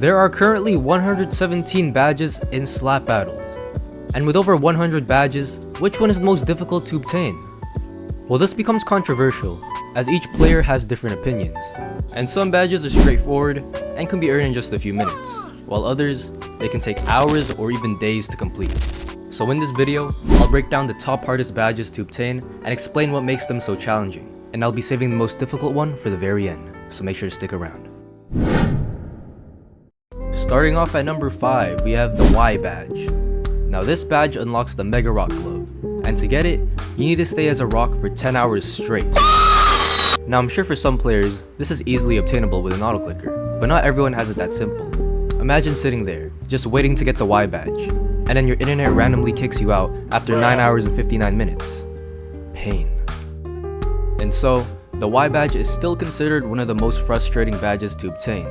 There are currently 117 badges in slap battles. And with over 100 badges, which one is the most difficult to obtain? Well, this becomes controversial, as each player has different opinions. And some badges are straightforward and can be earned in just a few minutes, while others, they can take hours or even days to complete. So in this video, I'll break down the top hardest badges to obtain and explain what makes them so challenging. And I'll be saving the most difficult one for the very end, so make sure to stick around. Starting off at number 5, we have the Y badge. Now this badge unlocks the Mega Rock Glove, and to get it, you need to stay as a rock for 10 hours straight. Now I'm sure for some players, this is easily obtainable with an auto clicker, but not everyone has it that simple. Imagine sitting there, just waiting to get the Y badge, and then your internet randomly kicks you out after 9 hours and 59 minutes. Pain. And so, the Y badge is still considered one of the most frustrating badges to obtain.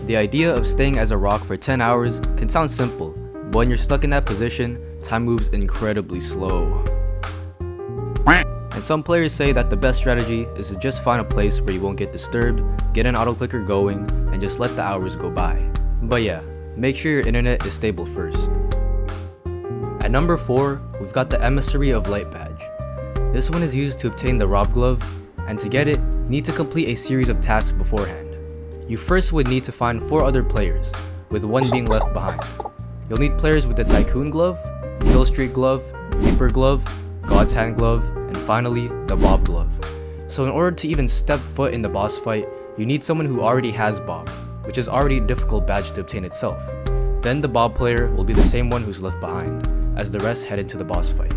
The idea of staying as a rock for 10 hours can sound simple, but when you're stuck in that position, time moves incredibly slow. And some players say that the best strategy is to just find a place where you won't get disturbed, get an auto clicker going, and just let the hours go by. But yeah, make sure your internet is stable first. At number 4, we've got the Emissary of Light badge. This one is used to obtain the Rob Glove, and to get it, you need to complete a series of tasks beforehand. You first would need to find 4 other players, with one being left behind. You'll need players with the Tycoon Glove, Kill Streak Glove, Reaper Glove, God's Hand Glove, and finally, the Bob Glove. So in order to even step foot in the boss fight, you need someone who already has Bob, which is already a difficult badge to obtain itself. Then the Bob player will be the same one who's left behind, as the rest head into the boss fight.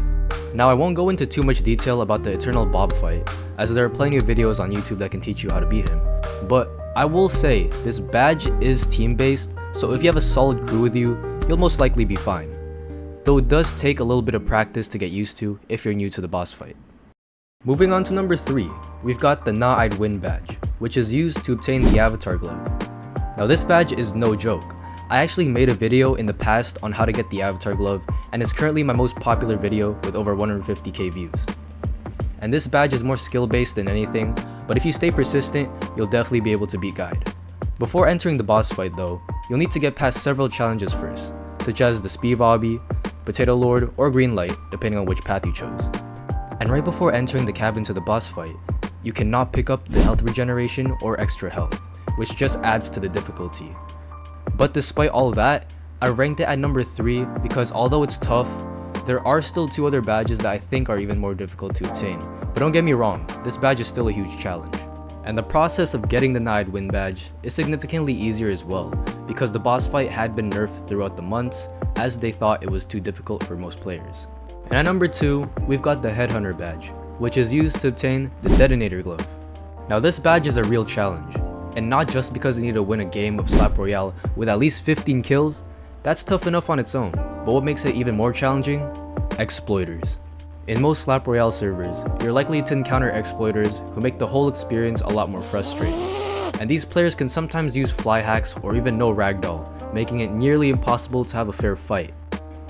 Now I won't go into too much detail about the Eternal Bob fight, as there are plenty of videos on YouTube that can teach you how to beat him. But I will say, this badge is team-based, so if you have a solid crew with you, you'll most likely be fine. Though it does take a little bit of practice to get used to if you're new to the boss fight. Moving on to number 3, we've got the Nah I'd Win badge, which is used to obtain the Avatar Glove. Now this badge is no joke. I actually made a video in the past on how to get the Avatar Glove, and it's currently my most popular video with over 150k views. And this badge is more skill based than anything, but if you stay persistent, you'll definitely be able to beat Guide. Before entering the boss fight though, you'll need to get past several challenges first, such as the Speed Obby, Potato Lord, or Green Light, depending on which path you chose. And right before entering the cabin to the boss fight, you cannot pick up the health regeneration or extra health, which just adds to the difficulty. But despite all that, I ranked it at number 3 because although it's tough, there are still 2 other badges that I think are even more difficult to obtain. But don't get me wrong, this badge is still a huge challenge. And the process of getting the Nah I'd Win badge is significantly easier as well, because the boss fight had been nerfed throughout the months, as they thought it was too difficult for most players. And at number 2, we've got the Headhunter badge, which is used to obtain the Detonator Glove. Now this badge is a real challenge, and not just because you need to win a game of Slap Royale with at least 15 kills, that's tough enough on its own, but what makes it even more challenging? Exploiters. In most Slap Royale servers, you're likely to encounter exploiters who make the whole experience a lot more frustrating. And these players can sometimes use fly hacks or even no ragdoll, making it nearly impossible to have a fair fight.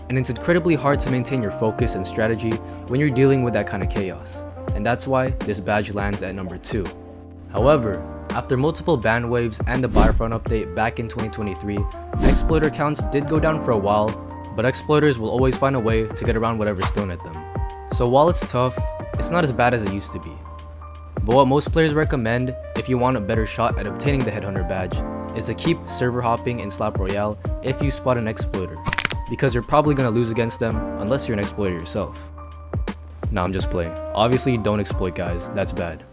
And it's incredibly hard to maintain your focus and strategy when you're dealing with that kind of chaos. And that's why this badge lands at number 2. However, after multiple ban waves and the Battlefront update back in 2023, exploiter counts did go down for a while, but exploiters will always find a way to get around whatever's thrown at them. So while it's tough, it's not as bad as it used to be. But what most players recommend, if you want a better shot at obtaining the Headhunter badge, is to keep server hopping in Slap Royale if you spot an exploiter, because you're probably going to lose against them unless you're an exploiter yourself. Nah, I'm just playing. Obviously don't exploit guys, that's bad.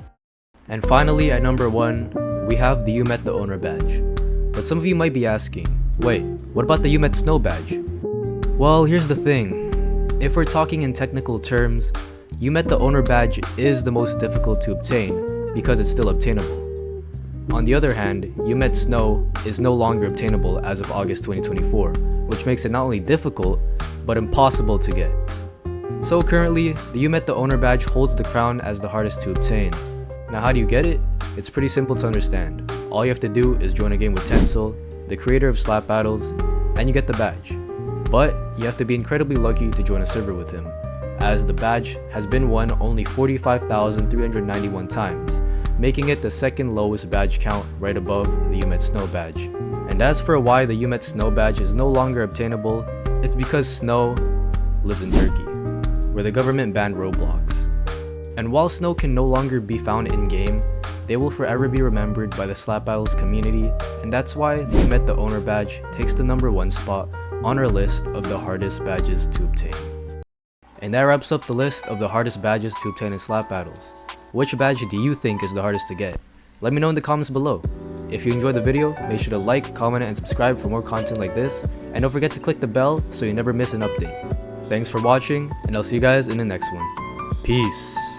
And finally at number 1, we have the You Met the Owner badge. But some of you might be asking, wait, what about the You Met Snow badge? Well, here's the thing. If we're talking in technical terms, You Met the Owner badge is the most difficult to obtain because it's still obtainable. On the other hand, You Met Snow is no longer obtainable as of August 2024, which makes it not only difficult, but impossible to get. So currently, the You Met the Owner badge holds the crown as the hardest to obtain. Now how do you get it? It's pretty simple to understand. All you have to do is join a game with Tencel, the creator of Slap Battles, and you get the badge. But you have to be incredibly lucky to join a server with him, as the badge has been won only 45,391 times, making it the second lowest badge count right above the You Met Snow badge. And as for why the You Met Snow badge is no longer obtainable, it's because Snow lives in Turkey, where the government banned Roblox. And while Snow can no longer be found in-game, they will forever be remembered by the Slap Battles community, and that's why the You Met the Owner badge takes the number 1 spot on our list of the hardest badges to obtain. And that wraps up the list of the hardest badges to obtain in Slap Battles. Which badge do you think is the hardest to get? Let me know in the comments below. If you enjoyed the video, make sure to like, comment, and subscribe for more content like this, and don't forget to click the bell so you never miss an update. Thanks for watching, and I'll see you guys in the next one. Peace.